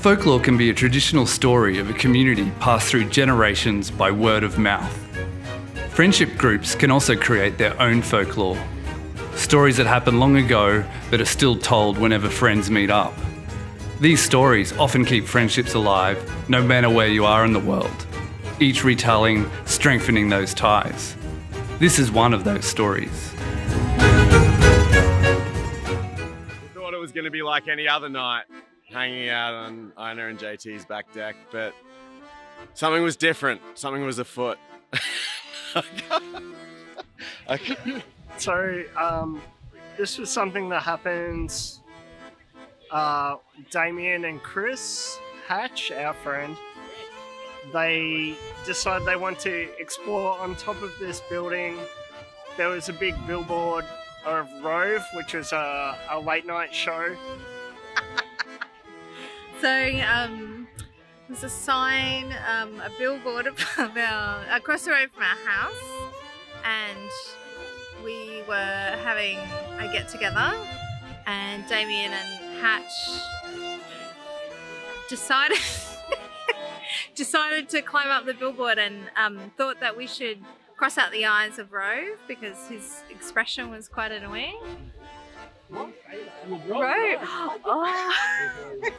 Folklore can be a traditional story of a community passed through generations by word of mouth. Friendship groups can also create their own folklore. Stories that happened long ago but are still told whenever friends meet up. These stories often keep friendships alive, no matter where you are in the world, each retelling, strengthening those ties. This is one of those stories. We thought it was going to be like any other night, hanging out on Ioana and JT's back deck, but something was different. Something was afoot. So, this was something that happens. Damien and Chris Hatch, our friend, they decided they want to explore on top of this building. There was a big billboard of Rove, which was a late night show. So there's a sign, a billboard across the road from our house, and we were having a get together, and Damien and Hatch decided to climb up the billboard and thought that we should cross out the I's of Rove because his expression was quite annoying. What? Rove? Oh.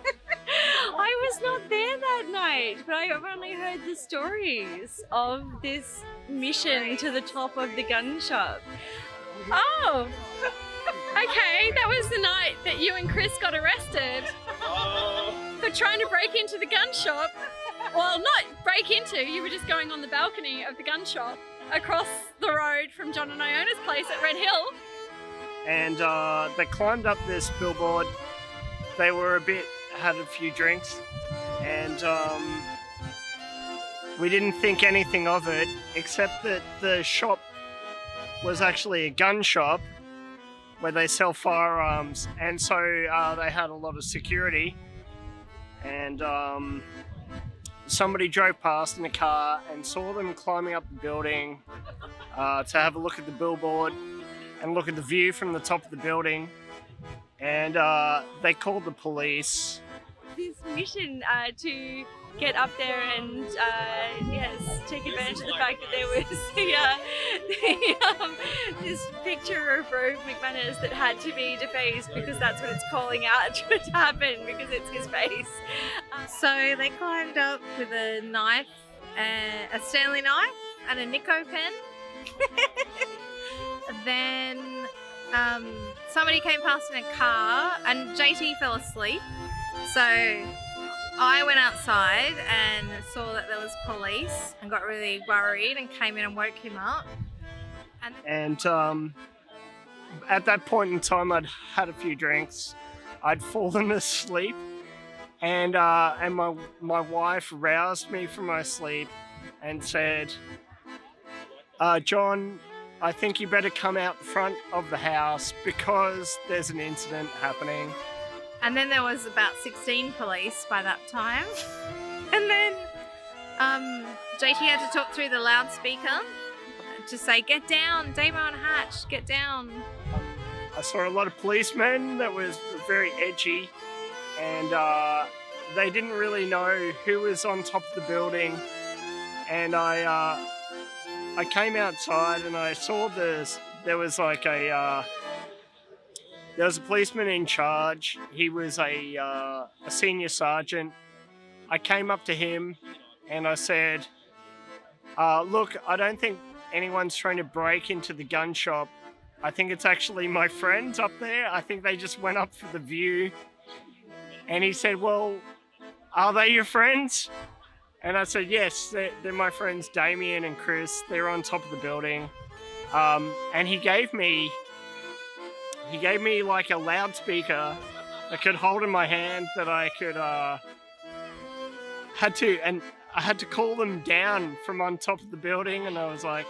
I was not there that night, but I've only heard the stories of this mission to the top of the gun shop. Oh, okay, that was the night that you and Chris got arrested for trying to break into the gun shop. Well, not break into, you were just going on the balcony of the gun shop across the road from John and Ioana's place at Red Hill. And they climbed up this billboard. They were had a few drinks, and we didn't think anything of it, except that the shop was actually a gun shop where they sell firearms, and so they had a lot of security. And somebody drove past in a car and saw them climbing up the building to have a look at the billboard and look at the view from the top of the building, and they called the police. This mission to get up there and take advantage of the fact that there was this picture of Rove McManus that had to be defaced because that's what it's calling out to happen because it's his face. So they climbed up with a knife, a Stanley knife and a Nico pen. Then somebody came past in a car and JT fell asleep. So I went outside and saw that there was police and got really worried and came in and woke him up. And at that point in time, I'd had a few drinks. I'd fallen asleep, and my wife roused me from my sleep and said, John, I think you better come out front of the house because there's an incident happening. And then there was about 16 police by that time. And then JT had to talk through the loudspeaker to say, get down, Damien and Hatch, get down. I saw a lot of policemen that was very edgy, and they didn't really know who was on top of the building. And I came outside and I saw there was a policeman in charge. He was a senior sergeant. I came up to him and I said, look, I don't think anyone's trying to break into the gun shop. I think it's actually my friends up there. I think they just went up for the view. And he said, well, are they your friends? And I said, yes, they're my friends Damien and Chris. They're on top of the building. And he gave me like a loudspeaker I could hold in my hand that I could I had to call them down from on top of the building, and I was like,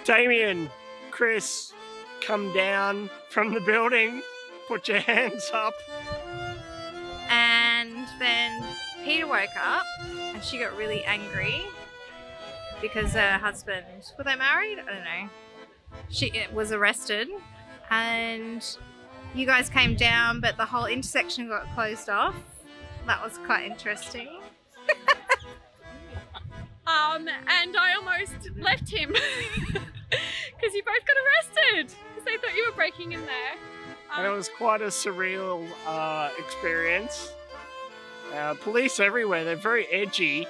Damien, Chris, come down from the building, put your hands up. And then Peter woke up and she got really angry because her husband, were they married? I don't know. She was arrested, and you guys came down, but the whole intersection got closed off. that was quite interesting. And I almost left him because you both got arrested because they thought you were breaking in there. And it was quite a surreal experience. Police everywhere, they're very edgy.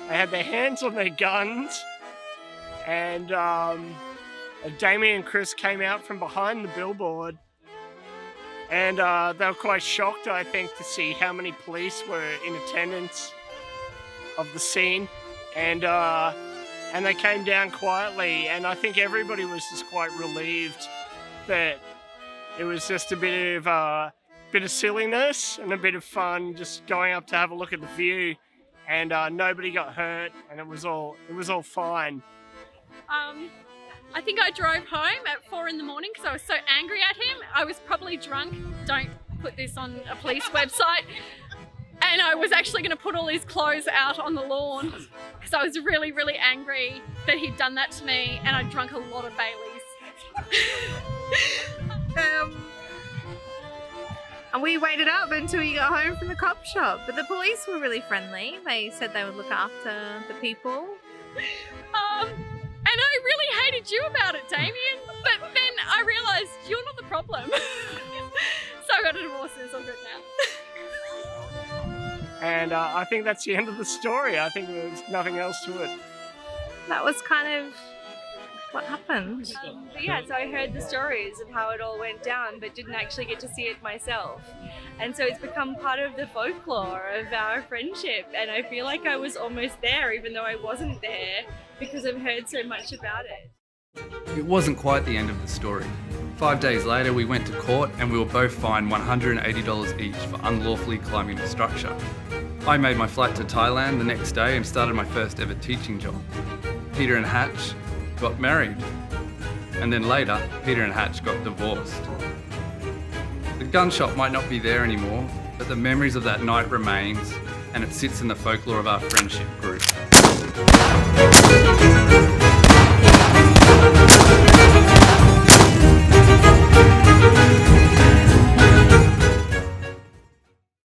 They had their hands on their guns. And Damien and Chris came out from behind the billboard. And they were quite shocked, I think, to see how many police were in attendance of the scene. And they came down quietly, and I think everybody was just quite relieved that it was just a bit of silliness and a bit of fun, just going up to have a look at the view, and nobody got hurt, and it was all fine. I think I drove home at 4 in the morning because I was so angry at him. I was probably drunk. Don't put this on a police website. And I was actually going to put all his clothes out on the lawn because I was really, really angry that he'd done that to me, and I'd drunk a lot of Baileys. And we waited up until you got home from the cop shop. But the police were really friendly. They said they would look after the people. And I really hated you about it, Damien. But then I realised you're not the problem. So I got a divorce and it's all good now. And I think that's the end of the story. I think there's nothing else to it. That was kind of what happened. But yeah, so I heard the stories of how it all went down, but didn't actually get to see it myself. And so it's become part of the folklore of our friendship. And I feel like I was almost there, even though I wasn't there, because I've heard so much about it. It wasn't quite the end of the story. 5 days later, we went to court and we were both fined $180 each for unlawfully climbing the structure. I made my flight to Thailand the next day and started my first ever teaching job. Peta and Hatch got married. And then later, Peta and Hatch got divorced. The gun shop might not be there anymore, but the memories of that night remains, and it sits in the folklore of our friendship group.